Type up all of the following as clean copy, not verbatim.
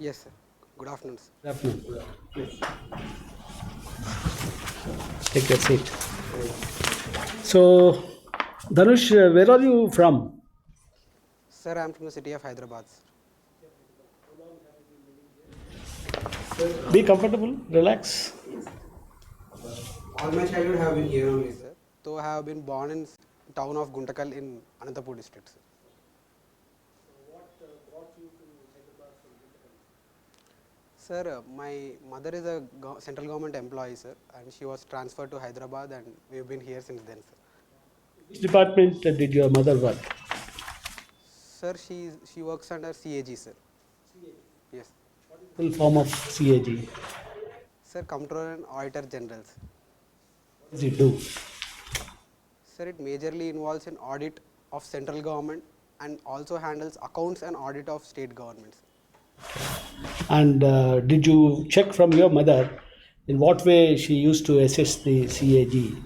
Yes, sir. Good afternoon, sir. Good afternoon. Please take your seat. So, Dhanush, where are you from? Sir, I am from the city of Hyderabad, sir. Be comfortable, relax. All my childhood have been here only, sir. So I have been born in town of Guntakal in Anantapur district, sir. Sir, my mother is a central government employee, sir, and she was transferred to Hyderabad, and we've been here since then, sir. Which department did your mother work? Sir, she works under CAG, sir. Yes. Full form of CAG. Sir, Comptroller and Auditor General, sir. What does it do? Sir, it majorly involves in audit of central government and also handles accounts and audit of state governments. And did you check from your mother in what way she used to assess the CAG?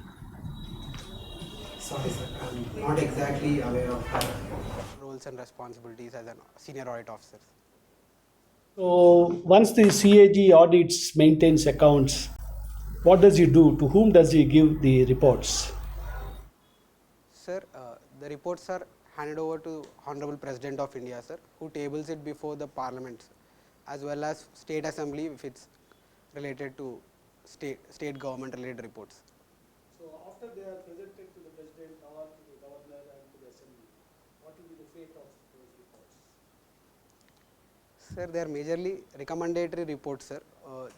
Sorry, sir. I'm not exactly aware of her roles and responsibilities as a senior audit officer. So, once the CAG audits, maintains accounts, what does he do? To whom does he give the reports? Sir, the reports are handed over to Honorable President of India, sir, who tables it before the Parliament, sir, as well as State Assembly if it's related to state government related reports. So after they are presented to the president or to the governor and to the assembly, what will be the fate of those reports? Sir, they are majorly recommendatory reports, sir.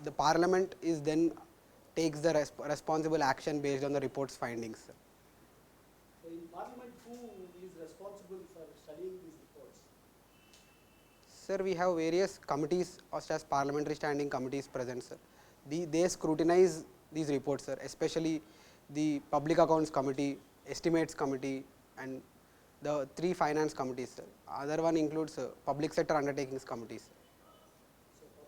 The Parliament is then takes the responsible action based on the report's findings, sir. So in Parliament, who is responsible for studying these reports? Sir, we have various committees such as parliamentary standing committees present, sir. They scrutinize these reports, sir, especially the Public Accounts Committee, Estimates Committee, and the 3 finance committees, sir. Other one includes Public Sector Undertakings Committees.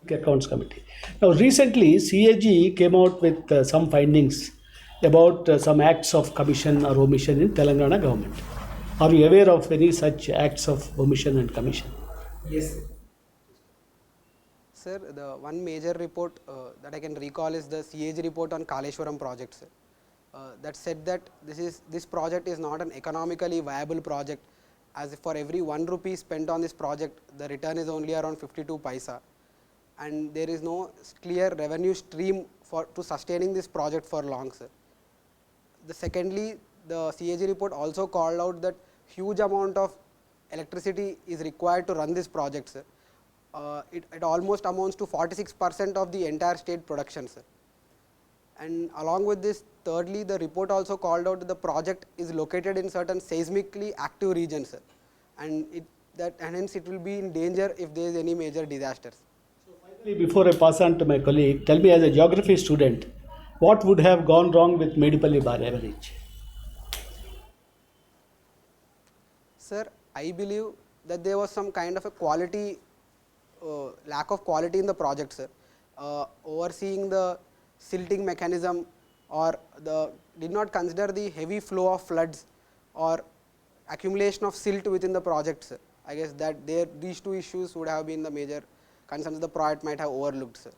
Accounts Committee. Now, recently, CAG came out with some findings about some acts of commission or omission in Telangana government. Are you aware of any such acts of omission and commission? Yes, sir. Sir, the one major report that I can recall is the CAG report on Kaleshwaram project, sir. That said that this project is not an economically viable project, as for every 1 rupee spent on this project, the return is only around 52 paisa, and there is no clear revenue stream to sustaining this project for long, sir. Secondly, the CAG report also called out that huge amount of electricity is required to run this project, sir. It almost amounts to 46% of the entire state production, sir. And along with this, thirdly, the report also called out that the project is located in certain seismically active regions, sir, and hence it will be in danger if there is any major disasters. So finally, before I pass on to my colleague, tell me as a geography student, what would have gone wrong with Medipalli bar average? Sir, I believe that there was some kind of a lack of quality in the project, sir. Overseeing the silting mechanism, or did not consider the heavy flow of floods or accumulation of silt within the project, sir. I guess that these 2 issues would have been the major concerns the project might have overlooked, sir.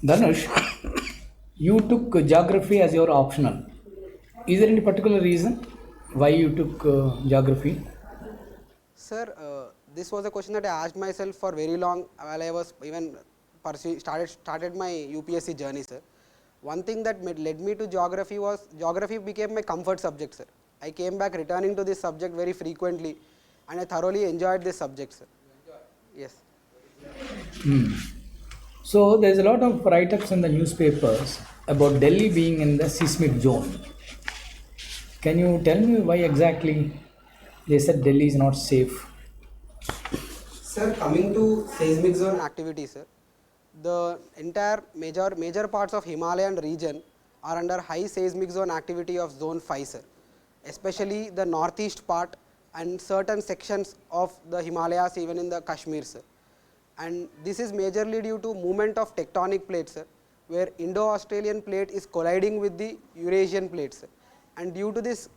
Dhanush, you took geography as your optional. Is there any particular reason why you took geography? Sir, this was a question that I asked myself for very long while I was even started my UPSC journey, sir. One thing that led me to geography was geography became my comfort subject, sir. I came back returning to this subject very frequently, and I thoroughly enjoyed this subject, sir. Yes. So there's a lot of write-ups in the newspapers about Delhi being in the seismic zone. Can you tell me why exactly they said Delhi is not safe? Sir, coming to seismic zone activity, sir, the entire major parts of Himalayan region are under high seismic zone activity of zone 5, sir. Especially the northeast part and certain sections of the Himalayas, even in the Kashmir, sir. And this is majorly due to movement of tectonic plates, sir, where Indo-Australian plate is colliding with the Eurasian plate, sir. And due to this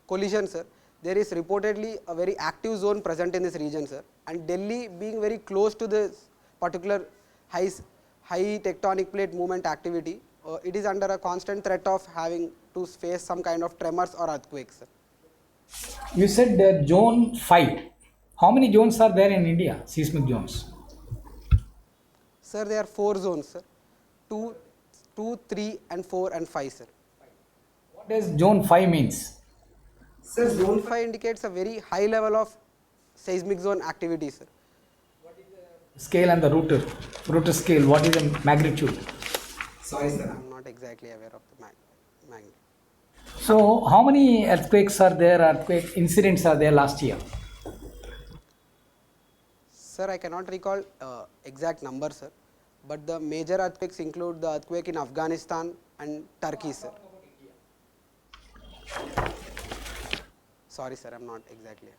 collision, sir, there is reportedly a very active zone present in this region, sir. And Delhi being very close to this particular high tectonic plate movement activity, it is under a constant threat of having to face some kind of tremors or earthquakes, sir. You said zone 5. How many zones are there in India, seismic zones? Sir, there are 4 zones, sir. 2, 3 and 4 and 5, sir. What does zone 5 means? Sir, zone 5 indicates a very high level of seismic zone activity, sir. Scale and the Richter scale, what is the magnitude? Sorry, sir, I am not exactly aware of the magnitude. So, how many earthquakes are there, earthquake incidents are there last year? Sir, I cannot recall exact number, sir, but the major earthquakes include the earthquake in Afghanistan and Turkey, sir. Sorry, sir, I am not exactly.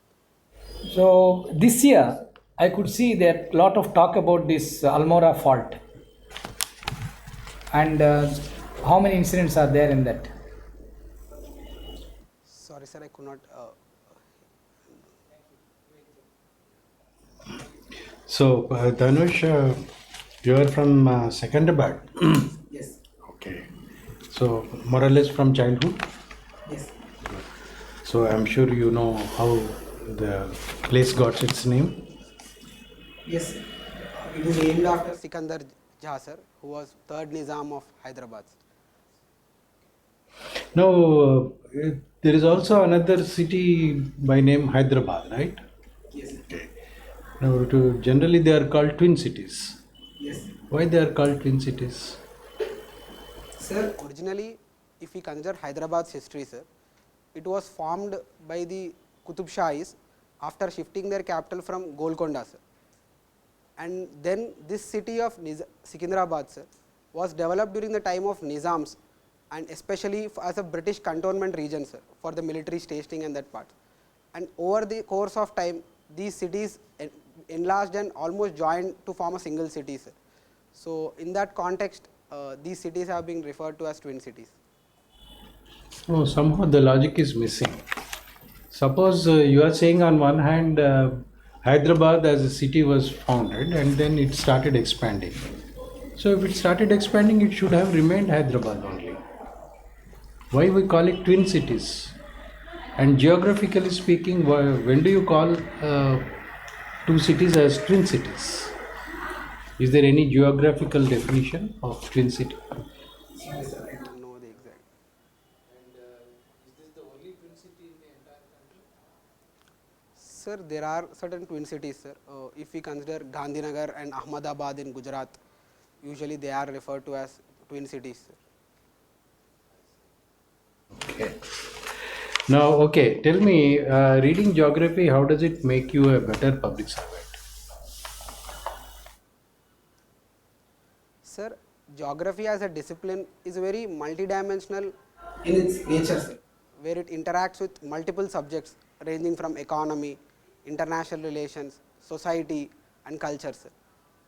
So, this year, I could see there a lot of talk about this Almora fault. And how many incidents are there in that? Sorry, sir, I could not. So, Dhanush, you are from Secunderabad. Yes. Okay. So, more or less from childhood. Yes. So, I'm sure you know how the place got its name. Yes. It is named after Sikandar Jah, sir, who was third Nizam of Hyderabad. Now, there is also another city by name Hyderabad, right? Yes. Okay. Now, generally they are called twin cities. Yes. Why they are called twin cities? Sir, originally, if we consider Hyderabad's history, sir, it was formed by the Qutub Shahis after shifting their capital from Golconda, sir. And then this city of Secunderabad, sir, was developed during the time of Nizams, and especially as a British cantonment region, sir, for the military stationing and that part. And over the course of time, these cities enlarged and almost joined to form a single city, sir. So, in that context, these cities have been referred to as twin cities. Oh, somehow the logic is missing. Suppose you are saying on one hand Hyderabad as a city was founded and then it started expanding. So if it started expanding, it should have remained Hyderabad only. Why we call it twin cities? And geographically speaking, when do you call two cities as twin cities? Is there any geographical definition of twin city? Sorry, sir, I don't know the exact. Is this the only twin city in the entire country? Sir, there are certain twin cities, sir. If we consider Gandhinagar and Ahmedabad in Gujarat, usually they are referred to as twin cities, sir. Okay. Now, okay, tell me, reading geography, how does it make you a better public servant? Sir, geography as a discipline is very multidimensional in its nature, sir, where it interacts with multiple subjects ranging from economy, international relations, society and culture, sir.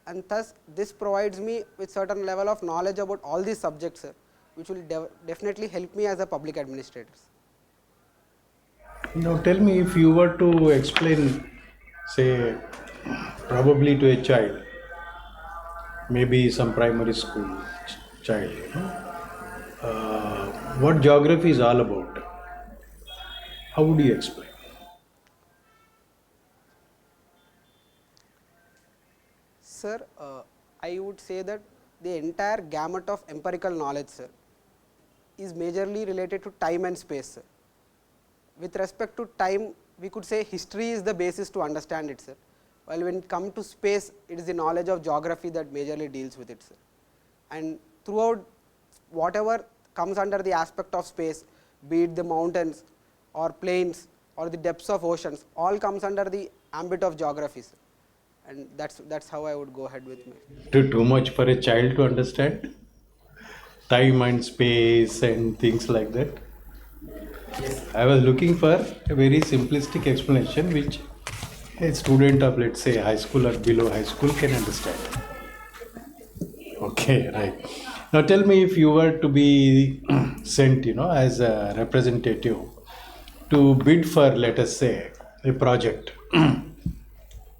And thus, this provides me with certain level of knowledge about all these subjects, sir, which will definitely help me as a public administrator. Now, tell me, if you were to explain, say, probably to a child, maybe some primary school child, what geography is all about, how would you explain? Sir, I would say that the entire gamut of empirical knowledge, sir, is majorly related to time and space, sir. With respect to time, we could say history is the basis to understand it, sir. While when it comes to space, it is the knowledge of geography that majorly deals with it, sir. And throughout whatever comes under the aspect of space, be it the mountains or plains or the depths of oceans, all comes under the ambit of geography, sir. And that's how I would go ahead with me. Too much for a child to understand? Time and space and things like that? Yes. I was looking for a very simplistic explanation which a student of, let's say, high school or below high school can understand. Okay, right. Now tell me, if you were to be sent, as a representative to bid for, let us say, a project,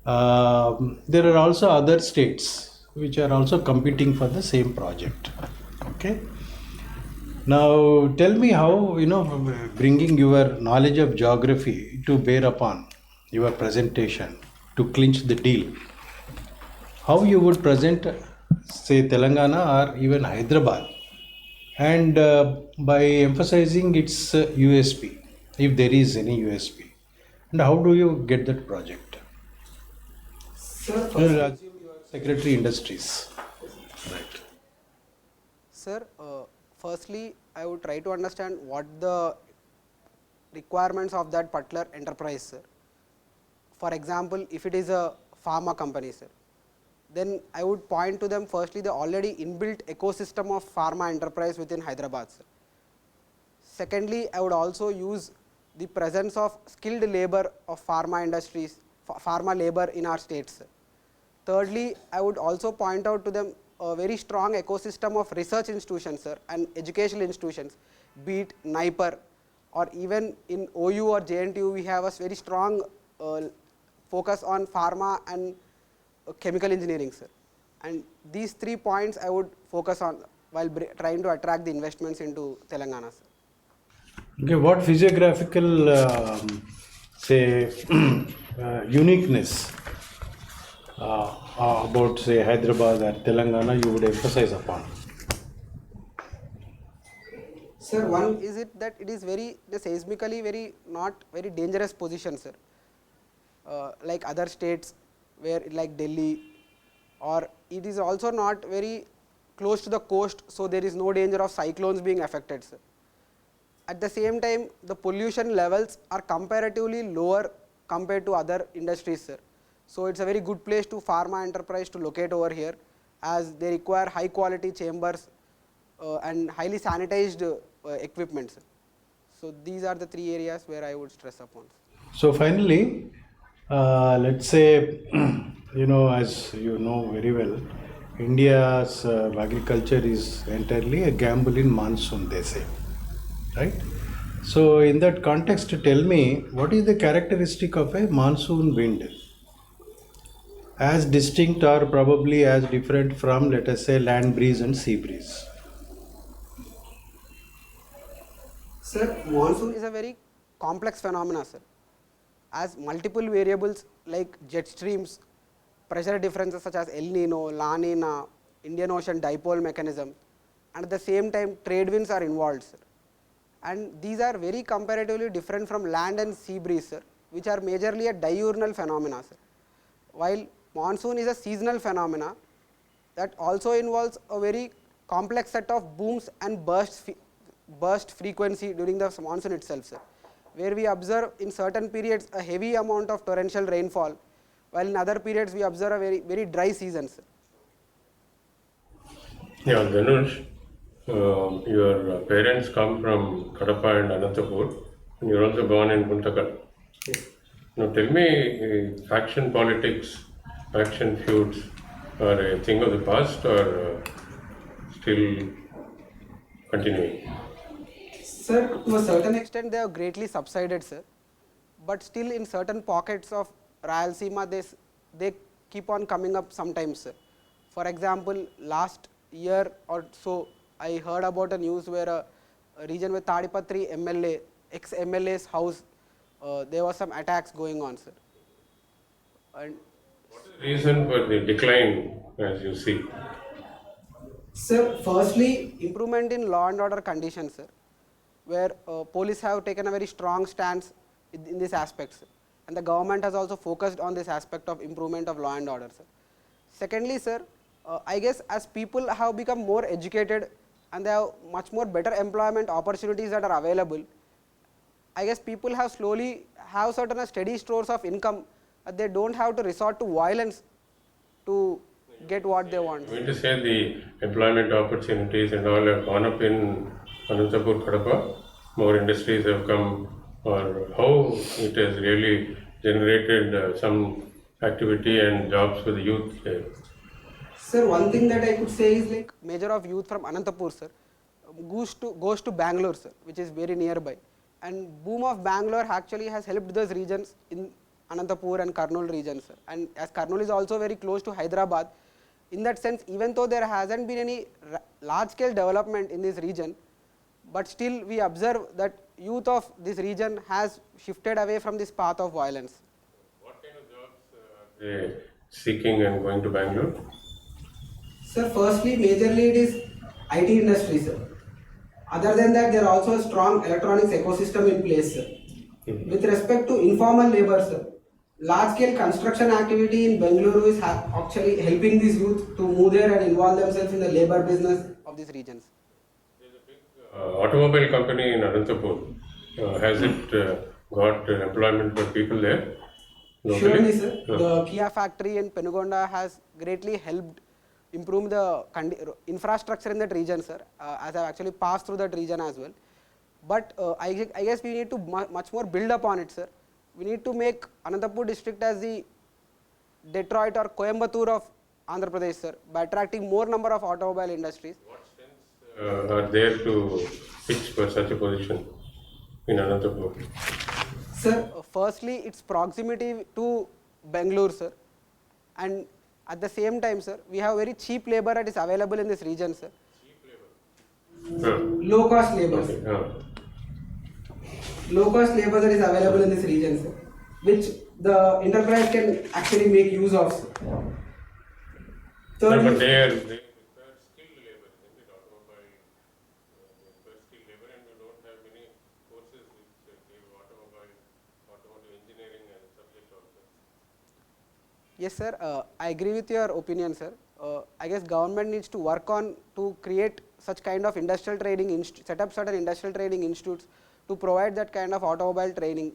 there are also other states which are also competing for the same project. Okay. Now tell me how, bringing your knowledge of geography to bear upon your presentation to clinch the deal, how you would present, say, Telangana or even Hyderabad, and by emphasizing its USP, if there is any USP, and how do you get that project? Sir, Secretary Industries. Right. Sir, firstly, I would try to understand what the requirements of that particular enterprise, sir. For example, if it is a pharma company, sir, then I would point to them firstly the already inbuilt ecosystem of pharma enterprise within Hyderabad, sir. Secondly, I would also use the presence of skilled labor of pharma industries, pharma labor in our states, sir. Thirdly, I would also point out to them a very strong ecosystem of research institutions, sir, and educational institutions, be it NIPER or even in OU or JNTU, we have a very strong focus on pharma and chemical engineering, sir. And these 3 points I would focus on while trying to attract the investments into Telangana, sir. Okay, what physiographical, say, uniqueness about, say, Hyderabad or Telangana you would emphasize upon? Sir, one is it that it is very seismically very not very dangerous position, sir. Like other states where like Delhi, or it is also not very close to the coast, so there is no danger of cyclones being affected, sir. At the same time, the pollution levels are comparatively lower compared to other industries, sir. So it's a very good place to pharma enterprise to locate over here, as they require high quality chambers and highly sanitized equipment, sir. So these are the 3 areas where I would stress upon. So finally, let's say, as you know very well, India's agriculture is entirely a gamble in monsoon, they say, right? So in that context, tell me, what is the characteristic of a monsoon wind? As distinct or probably as different from, let us say, land breeze and sea breeze? Sir, monsoon is a very complex phenomena, sir, as multiple variables like jet streams, pressure differences such as El Nino, La Nina, Indian Ocean dipole mechanism, and at the same time trade winds are involved, sir. And these are very comparatively different from land and sea breeze, sir, which are majorly a diurnal phenomena, sir. While monsoon is a seasonal phenomena that also involves a very complex set of booms and burst frequency during the monsoon itself, sir, where we observe in certain periods a heavy amount of torrential rainfall, while in other periods we observe a very dry season, sir. Yeah, Dhanush, your parents come from Kadapa and Anantapur, and you're also born in Guntakal. Now tell me, faction politics, faction feuds are a thing of the past or still continuing? Sir, to a certain extent they have greatly subsided, sir, but still in certain pockets of Rayalaseema they keep on coming up sometimes, sir. For example, last year or so I heard about a news where a region with Tadipatri MLA, ex-MLA's house, there was some attacks going on, sir. And What is the reason for the decline as you see? sir, firstly, improvement in law and order conditions, sir, where police have taken a very strong stance in this aspect, sir. And the government has also focused on this aspect of improvement of law and order, sir. Secondly, sir, I guess as people have become more educated and they have much more better employment opportunities that are available, I guess people have slowly have certain steady stores of income that they don't have to resort to violence to get what they want. I mean to say the employment opportunities and all have gone up in Anantapur, Kadapa, more industries have come, or how it has really generated some activity and jobs for the youth there? Sir, one thing that I could say is like major of youth from Anantapur, sir, goes to Bangalore, sir, which is very nearby, and boom of Bangalore actually has helped those regions in Anantapur and Kurnool regions. And as Kurnool is also very close to Hyderabad, in that sense, even though there hasn't been any large scale development in this region, but still we observe that youth of this region has shifted away from this path of violence. What kind of jobs are they seeking and going to Bangalore? Sir, firstly, majorly it is IT industry, sir. Other than that, there are also a strong electronics ecosystem in place, sir. With respect to informal labor, sir, large-scale construction activity in Bengaluru is actually helping these youth to move there and involve themselves in the labor business of these regions. Automobile company in Anantapur, has it got employment for people there? Locally? Surely, sir. The Kia factory in Penugonda has greatly helped improve the infrastructure in that region, sir, as I have actually passed through that region as well. But I guess we need to much more build upon it, sir. We need to make Anantapur district as the Detroit or Coimbatore of Andhra Pradesh, sir, by attracting more number of automobile industries. What strengths are there to pitch for such a position in Anantapur? Sir, firstly, its proximity to Bangalore, sir, and at the same time, sir, we have very cheap labor that is available in this region, sir. Low cost labor. Okay. Low cost labor that is available in this region, sir, which the enterprise can actually make use of, sir. No, but they require skilled labor, isn't it? Automobile, they require skilled labor, and you don't have many courses which give automotive engineering as a subject also. Yes, sir. I agree with your opinion, sir. I guess government needs to work on to create such kind of industrial training, set up certain industrial training institutes to provide that kind of automobile training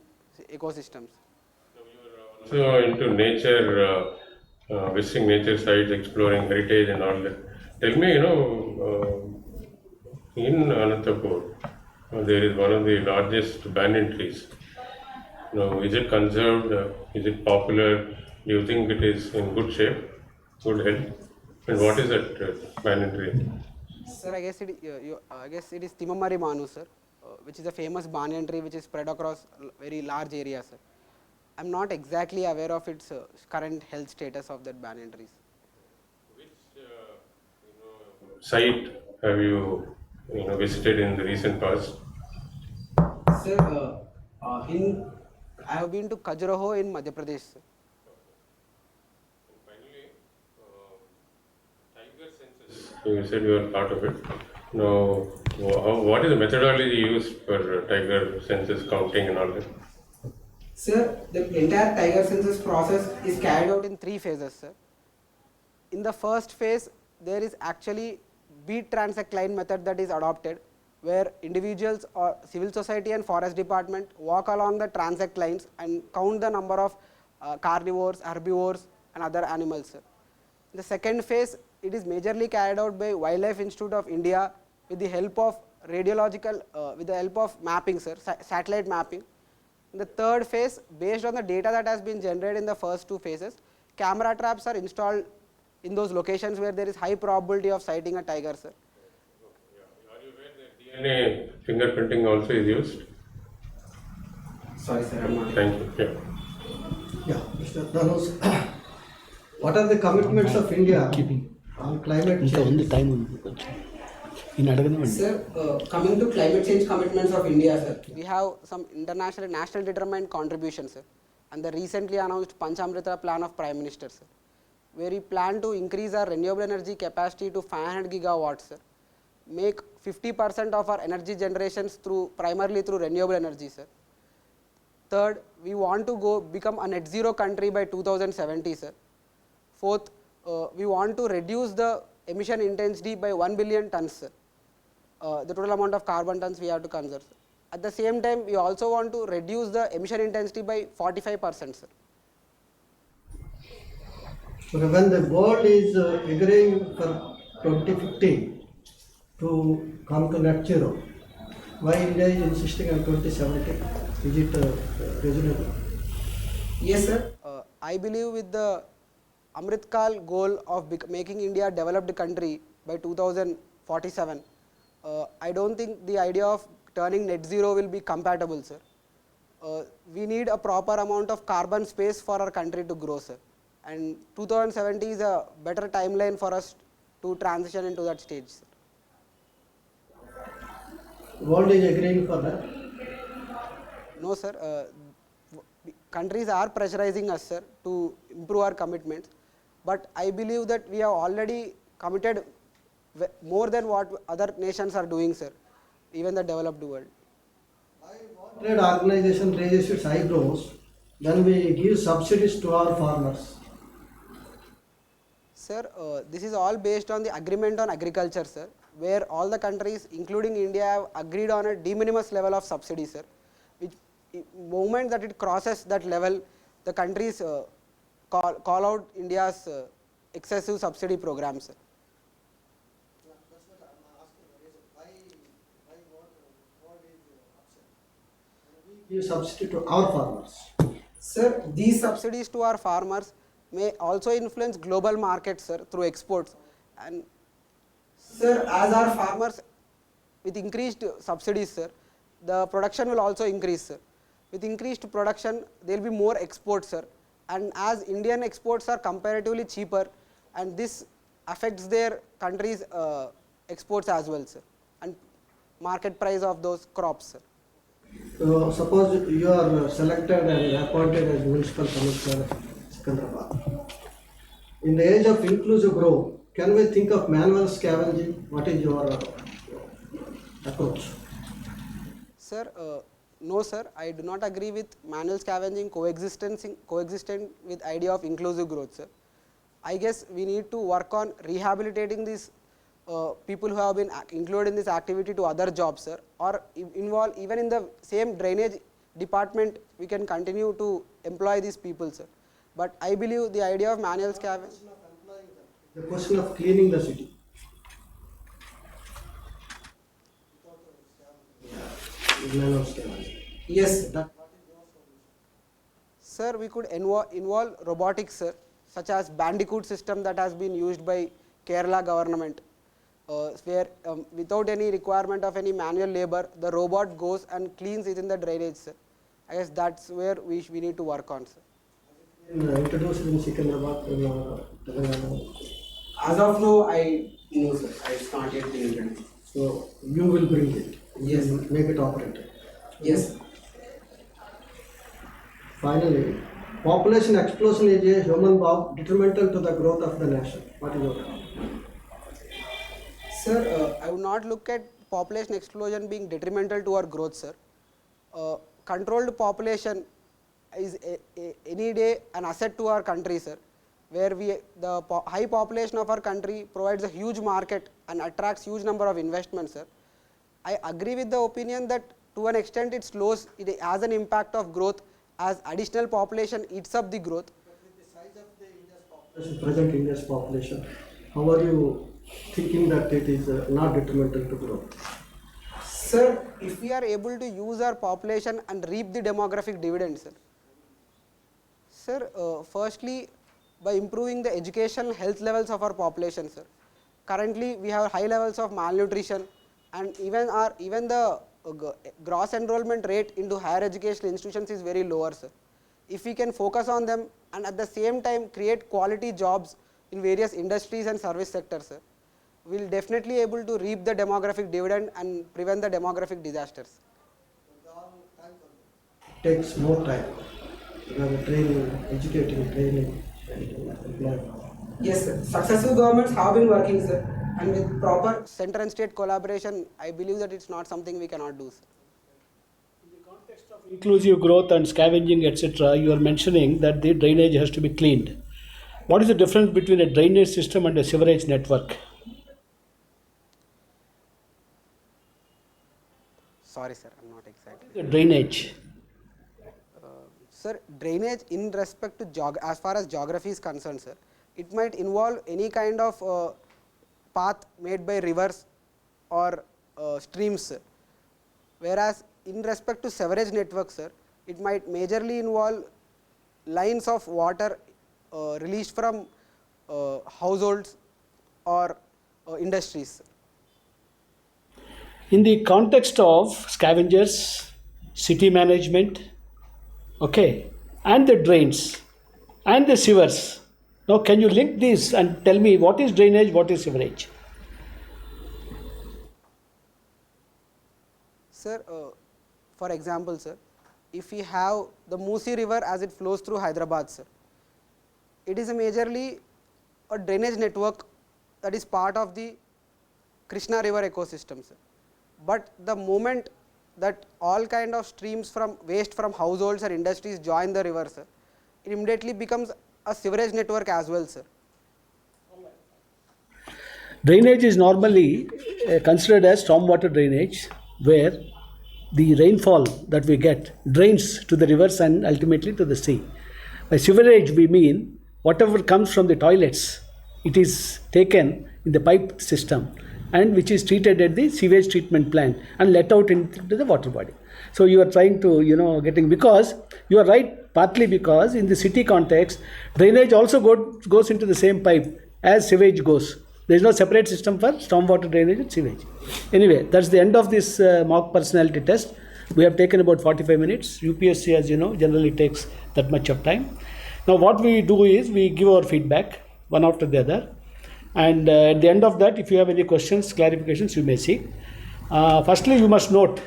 ecosystems. So you are also into nature, visiting nature sites, exploring heritage and all that. Tell me, in Anantapur, there is one of the largest banyan trees. Is it conserved? Is it popular? Do you think it is in good shape, good health? And what is that banyan tree? Sir, I guess it is Timamari Manu, sir, which is a famous banyan tree which is spread across very large areas, sir. I am not exactly aware of its current health status of that banyan trees. Which site have you visited in the recent past? Sir, I have been to Khajuraho in Madhya Pradesh, sir. And finally, tiger census. You said you are part of it. Now, what is the methodology used for tiger census counting and all that? Sir, the entire tiger census process is carried out in 3 phases, sir. In the first phase, there is actually beat transect line method that is adopted, where individuals or civil society and forest department walk along the transect lines and count the number of carnivores, herbivores and other animals, sir. In the second phase, it is majorly carried out by Wildlife Institute of India with the help of mapping, sir, satellite mapping. In the third phase, based on the data that has been generated in the first 2 phases, camera traps are installed in those locations where there is high probability of sighting a tiger, sir. Are you aware that DNA fingerprinting also is used? Sorry, sir, I'm not. Thank you. Yeah. Yeah, Mr. Dhanush, what are the commitments of India on climate ఇంకా change? ఉంది time ఉంది కొంచెం నేను అడగనివ్వండి. Sir, coming to climate change commitments of India, sir, we have some national determined contributions, sir, and the recently announced Panchamrita plan of Prime Minister, sir, where we plan to increase our renewable energy capacity to 500 gigawatts, sir, make 50% of our energy generations primarily through renewable energy, sir. Third, we want to become a net zero country by 2070, sir. Fourth, we want to reduce the emission intensity by 1 billion tons, sir. The total amount of carbon tons we have to conserve, sir. At the same time, we also want to reduce the emission intensity by 45%, sir. So when the world is agreeing for 2050 to come to net zero, why India is insisting on 2070? Is it reasonable? Yes, sir. I believe with the Amrit Kal goal of making India a developed country by 2047, I don't think the idea of turning net zero will be compatible, sir. We need a proper amount of carbon space for our country to grow, sir. And 2070 is a better timeline for us to transition into that stage, sir. World is agreeing for that. No, sir. Countries are pressurizing us, sir, to improve our commitments. But I believe that we have already committed more than what other nations are doing, sir, even the developed world. Trade organization raises its eyebrows when we give subsidies to our farmers. Sir, this is all based on the agreement on agriculture, sir, where all the countries, including India, have agreed on a de minimis level of subsidy, sir. Which moment that it crosses that level, the countries call out India's excessive subsidy program, sir. Give subsidy to our farmers. Sir, these subsidies to our farmers may also influence global markets, sir, through exports. And sir, as our farmers, with increased subsidies, sir, the production will also increase, sir. With increased production, there will be more exports, sir. And as Indian exports are comparatively cheaper, and this affects their country's exports as well, sir, and market price of those crops, sir. So suppose you are selected and appointed as municipal commissioner Secunderabad. In the age of inclusive growth, can we think of manual scavenging? What is your approach? Sir, no, sir, I do not agree with manual scavenging coexistent with idea of inclusive growth, sir. I guess we need to work on rehabilitating these people who have been included in this activity to other jobs, sir, or involve even in the same drainage department. We can continue to employ these people, sir. But I believe the idea of manual scavenging. The question of cleaning the city. Manual scavenging. Yes, sir, we could involve robotics, sir, such as Bandicoot system that has been used by Kerala government, where without any requirement of any manual labor, the robot goes and cleans it in the drainage, sir. I guess that's where we need to work on, sir. Introduced in Secunderabad in Telangana. As of now, I know, sir, it's not yet been introduced. So you will bring it. Yes. Make it operative. Yes. Finally, population explosion is a human bomb detrimental to the growth of the nation. What is your thought? Sir, I would not look at population explosion being detrimental to our growth, sir. Controlled population is any day an asset to our country, sir, where the high population of our country provides a huge market and attracts huge number of investments, sir. I agree with the opinion that to an extent it has an impact of growth as additional population eats up the growth. But with the size of the India's population, present India's population, how are you thinking that it is not detrimental to growth? Sir, if we are able to use our population and reap the demographic dividends, sir. Sir, firstly, by improving the educational health levels of our population, sir. Currently, we have high levels of malnutrition, and even the gross enrollment rate into higher educational institutions is very lower, sir. If we can focus on them and at the same time create quality jobs in various industries and service sectors, sir, we will definitely able to reap the demographic dividend and prevent the demographic disasters. It takes more time. You have training, educating, training, and employment. Yes, sir. Successive governments have been working, sir, and with proper center and state collaboration, I believe that it's not something we cannot do, sir. In the context of inclusive growth and scavenging, etc., you are mentioning that the drainage has to be cleaned. What is the difference between a drainage system and a sewerage network? Sorry, sir, I'm not exactly. The drainage. Sir, drainage in respect to as far as geography is concerned, sir, it might involve any kind of path made by rivers or streams, sir. Whereas in respect to sewerage network, sir, it might majorly involve lines of water released from households or industries. in the context of scavengers, city management, okay, and the drains and the sewers. Now, can you link this and tell me what is drainage, what is sewerage? Sir, for example, sir, if we have the Musi river as it flows through Hyderabad, sir, it is a majorly a drainage network that is part of the Krishna river ecosystem, sir. But the moment that all kind of streams from waste from households or industries join the river, sir, it immediately becomes a sewerage network as well, sir. Drainage is normally considered as stormwater drainage, where the rainfall that we get drains to the rivers and ultimately to the sea. By sewerage, we mean whatever comes from the toilets, it is taken in the pipe system and which is treated at the sewage treatment plant and let out into the water body. So you are trying to, getting, because you are right, partly because in the city context, drainage also goes into the same pipe as sewage goes. There is no separate system for stormwater drainage and sewage. Anyway, that's the end of this mock personality test. We have taken about 45 minutes. UPSC, as you know, generally takes that much of time. Now, what we do is we give our feedback one after the other. And at the end of that, if you have any questions, clarifications, you may seek. Firstly, you must note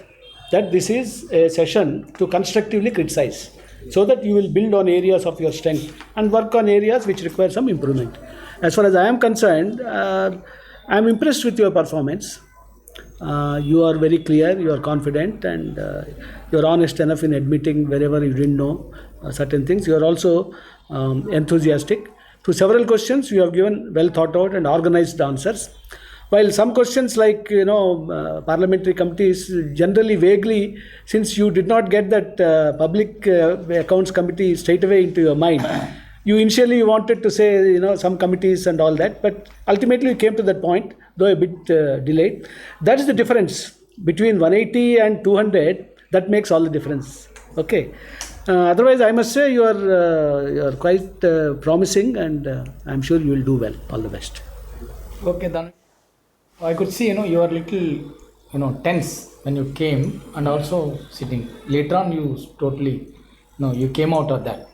that this is a session to constructively criticize, so that you will build on areas of your strength and work on areas which require some improvement. As far as I am concerned, I am impressed with your performance. You are very clear, you are confident, and you are honest enough in admitting wherever you didn't know certain things. You are also enthusiastic. To several questions, you have given well thought out and organized answers. While some questions like, parliamentary committees, generally vaguely, since you did not get that public accounts committee straight away into your mind, you initially wanted to say, some committees and all that, but ultimately you came to that point, though a bit delayed. That is the difference between 180 and 200. That makes all the difference. Okay. Otherwise, I must say you are quite promising, and I'm sure you will do well. All the best. Okay, then. I could see, you are little, tense when you came and also sitting. Later on, you totally, you came out of that.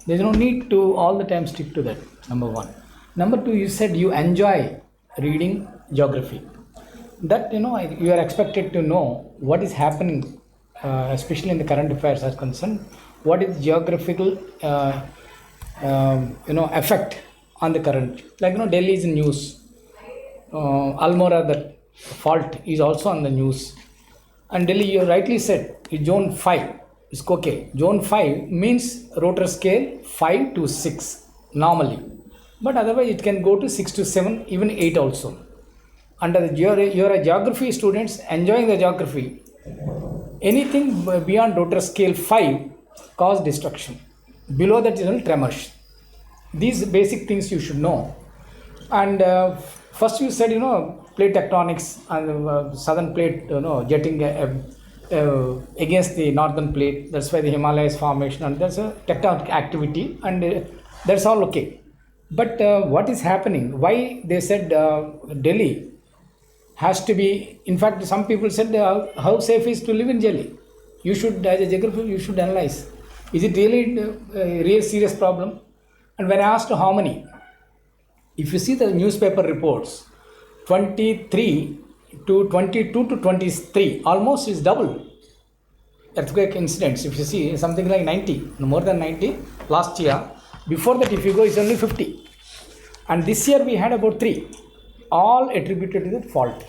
There's no need to all the time stick to that, number one. Number two, you said you enjoy reading geography. That, you are expected to know what is happening, especially in the current affairs are concerned. What is geographical, effect on the current? Like, Delhi is in news. Almora, that fault is also on the news. And Delhi, you rightly said, is zone 5. It's okay. Zone 5 means rotor scale 5 to 6 normally. But otherwise it can go to 6 to 7, even 8 also. Under the, you're a geography students enjoying the geography. Anything beyond rotor scale 5 cause destruction. Below that is tremors. These basic things you should know. And first you said, plate tectonics and southern plate, jetting against the northern plate. That's why the Himalayas formation, and that's a tectonic activity, and that's all okay. But what is happening? Why they said Delhi has to be, in fact, some people said how safe is to live in Delhi. You should, as a geographer, you should analyze. Is it really a real serious problem? And when I asked how many, if you see the newspaper reports, 23 to 22 to 23, almost is double earthquake incidents. If you see something like 90, more than 90 last year. Before that, if you go, it's only 50. And this year we had about 3, all attributed to the fault.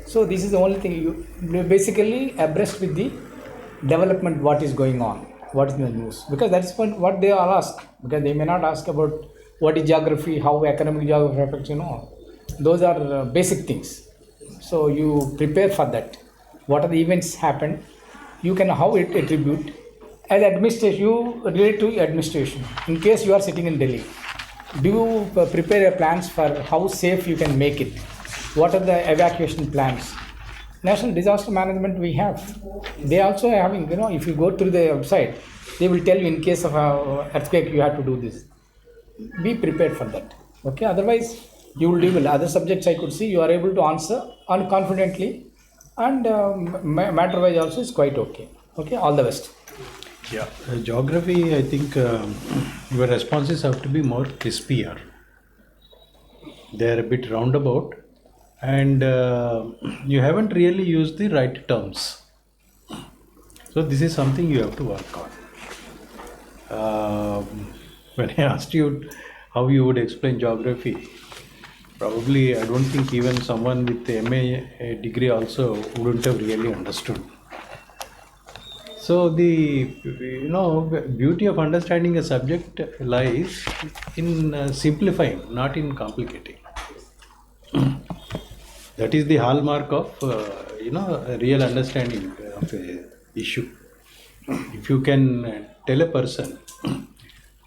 So this is the only thing, you basically abreast with the development, what is going on, what is in the news. Because that's what they all ask. Because they may not ask about what is geography, how economic geography affects, Those are basic things. So you prepare for that. What are the events happen? You can how it attribute. As administration, you relate to administration. In case you are sitting in Delhi, do you prepare your plans for how safe you can make it? What are the evacuation plans? National Disaster Management we have. They also are having, if you go through the website, they will tell you in case of earthquake you have to do this. Be prepared for that. Okay, otherwise you will do well. Other subjects I could see you are able to answer unconfidently, and matter wise also is quite okay. Okay, all the best. Yeah, geography, I think your responses have to be more crispier. They are a bit roundabout, and you haven't really used the right terms. So this is something you have to work on. When I asked you how you would explain geography, probably I don't think even someone with MA degree also wouldn't have really understood. So the beauty of understanding a subject lies in simplifying, not in complicating. That is the hallmark of a real understanding of a issue. If you can tell a person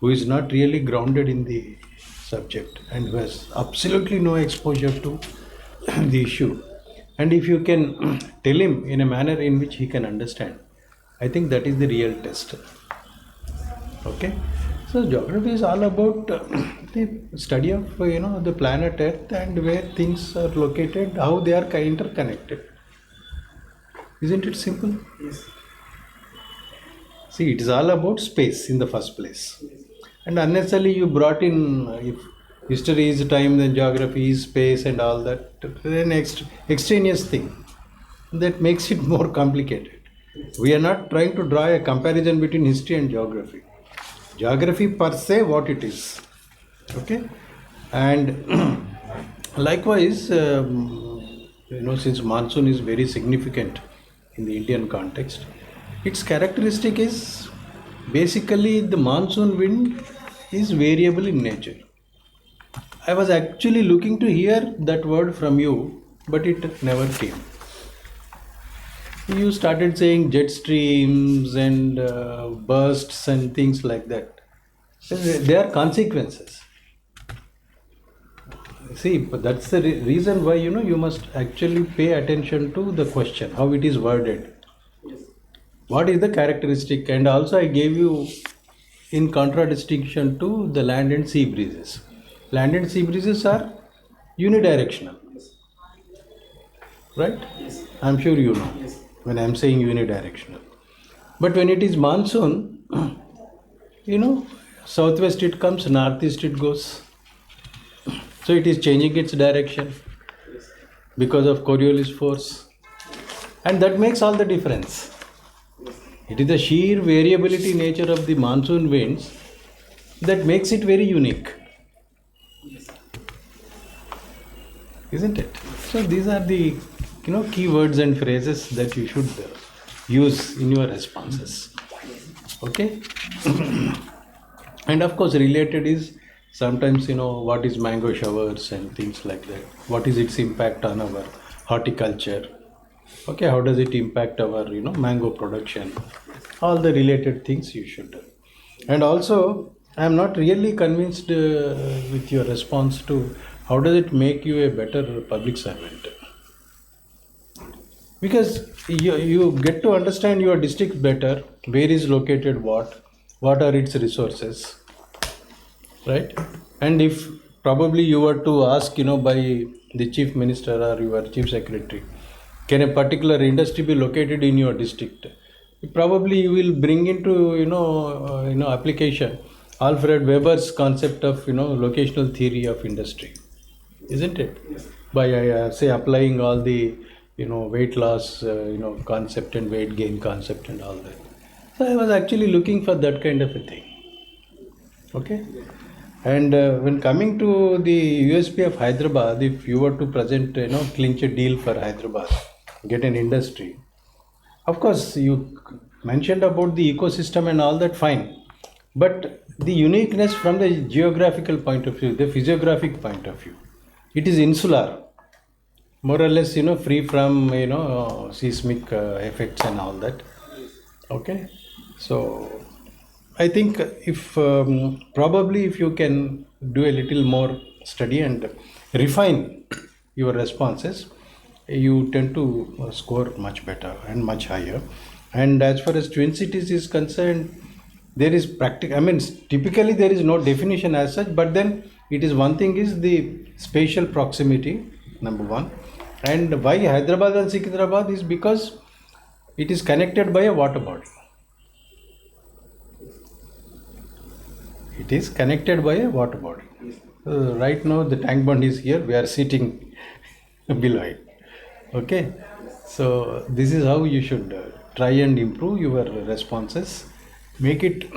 who is not really grounded in the subject and who has absolutely no exposure to the issue, and if you can tell him in a manner in which he can understand, I think that is the real test. Okay, so geography is all about the study of the planet Earth and where things are located, how they are interconnected. Isn't it simple? Yes. See, it is all about space in the first place, and unnecessarily you brought in if history is time, then geography is space, and all that. The next extraneous thing that makes it more complicated. We are not trying to draw a comparison between history and geography. Geography per se, what it is. Okay, and likewise, since monsoon is very significant in the Indian context, its characteristic is basically the monsoon wind is variable in nature. I was actually looking to hear that word from you, but it never came. You started saying jet streams and bursts and things like that. They are consequences. See, but that's the reason why you must actually pay attention to the question, how it is worded. Yes. What is the characteristic? And also I gave you in contradistinction to the land and sea breezes. Land and sea breezes are unidirectional. Right? Yes. I'm sure you know. Yes. When I'm saying unidirectional. But when it is monsoon, southwest it comes, northeast it goes. So it is changing its direction because of Coriolis force. And that makes all the difference. It is the sheer variability nature of the monsoon winds that makes it very unique. Isn't it? So these are the key words and phrases that you should use in your responses. Okay. And of course related is sometimes what is mango showers and things like that, what is its impact on our horticulture, okay, how does it impact our mango production, all the related things you should do. And also I am not really convinced with your response to how does it make you a better public servant. Because you get to understand your district better, where is located what are its resources, right? And if probably you were to ask, by the chief minister or your chief secretary, can a particular industry be located in your district? Probably you will bring into, application Alfred Weber's concept of, locational theory of industry, isn't it? Yes. By say applying all the weight loss concept and weight gain concept and all that. So I was actually looking for that kind of a thing. Okay. And when coming to the USP of Hyderabad, if you were to present clinch a deal for Hyderabad, get an industry, of course you mentioned about the ecosystem and all that, fine, but the uniqueness from the geographical point of view, the physiographic point of view, it is insular, more or less free from seismic effects and all that. Okay, so I think if probably if you can do a little more study and refine your responses, you tend to score much better and much higher. And as far as twin cities is concerned, there is typically there is no definition as such, but then it is one thing is the spatial proximity, number one, And why Hyderabad and Secunderabad is because it is connected by a water body. It is connected by a water body. Right now the tank bond is here, we are sitting below it. Okay, so this is how you should try and improve your responses. Make it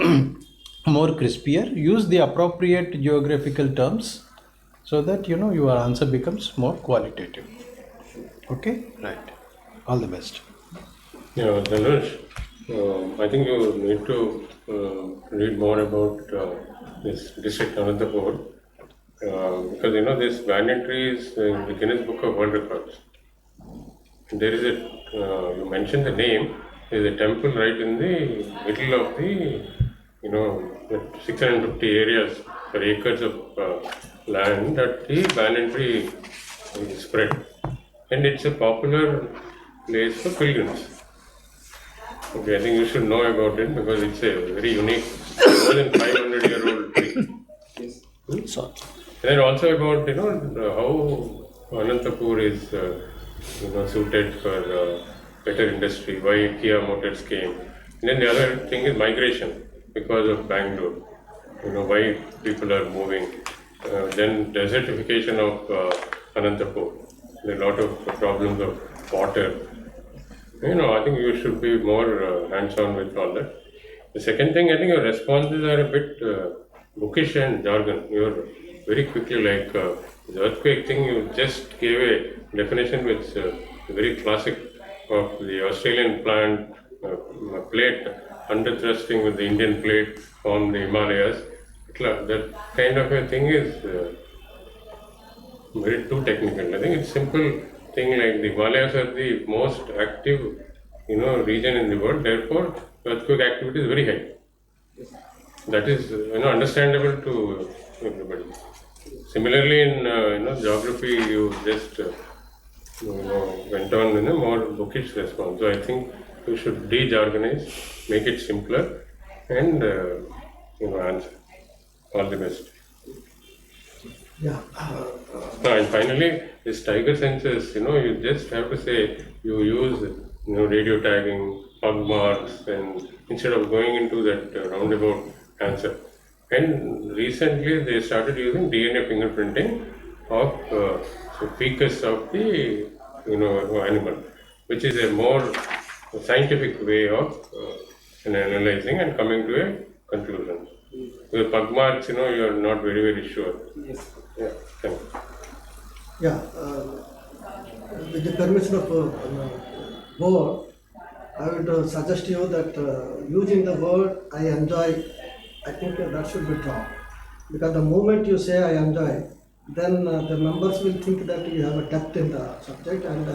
more crispier. Use the appropriate geographical terms so that your answer becomes more qualitative. Okay, right. All the best. Yeah, Dhanush, I think you need to read more about this district Anantapur because this banyan tree is in the Guinness Book of World Records. There is you mentioned the name, there is a temple right in the middle of the, the 650 areas or acres of land that the banyan tree is spread. And it's a popular place for pilgrims. Okay, I think you should know about it because it's a very unique, more than 500-year-old tree. So, And then also about how Anantapur is suited for better industry, why Kia Motors came. And then the other thing is migration because of Bangalore. Why people are moving. Then desertification of Anantapur. There are a lot of problems of water. I think you should be more hands-on with all that. The second thing, I think your responses are a bit bookish and jargon. You're very quickly like the earthquake thing, you just gave a definition which is very classic of the Australian plant plate under thrusting with the Indian plate from the Himalayas. That kind of a thing is very too technical. I think it's simple thing like the Himalayas are the most active, region in the world. Therefore, earthquake activity is very high. That is, understandable to everybody. Similarly, in geography, you just went on in a more bookish response. So I think you should de-jargonize, make it simpler, and answer. All the best. Yeah. And finally, this tiger census, you just have to say you use radio tagging, pug marks, and instead of going into that roundabout answer. And recently they started using DNA fingerprinting of feces of the animal, which is a more scientific way of analyzing and coming to a conclusion. With pug marks, you are not very sure. Yes. Yeah. Thank you. Yeah. With the permission of board, I would suggest you that using the word "I enjoy," I think that should be dropped. Because the moment you say "I enjoy," then the members will think that you have a depth in the subject and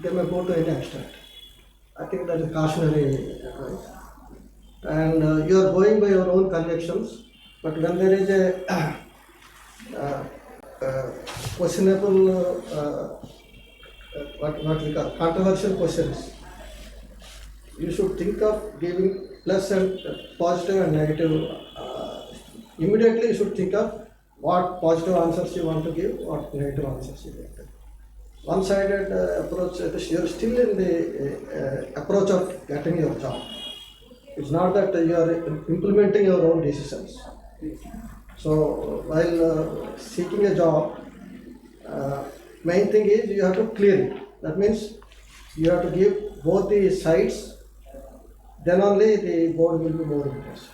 they may go to any extent. I think that is cautionary advice. And you are going by your own convictions, but when there is a questionable, what we call controversial questions, you should think of giving plus and positive and negative. Immediately you should think of what positive answers you want to give, what negative answers you want to give. One-sided approach, you are still in the approach of getting your job. It's not that you are implementing your own decisions. So while seeking a job, main thing is you have to clear it. That means you have to give both the sides, then only the board will be more impressed.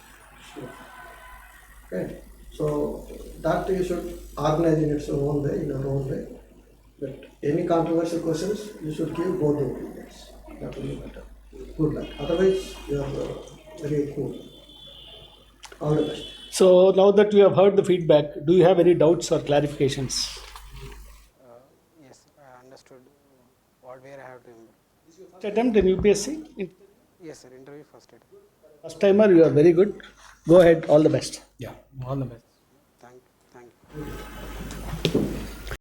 Okay. So that you should organize in its own way, in your own way. But any controversial questions, you should give both the opinions. That will be better. Good luck. Otherwise, you are very cool. All the best. so now that you have heard the feedback, do you have any doubts or clarifications? Yes, I understood where I have to improve. First attempt in UPSC? Yes, sir, interview first attempt. First timer, you are very good. Go ahead, all the best. Yeah, all the best. Thank you.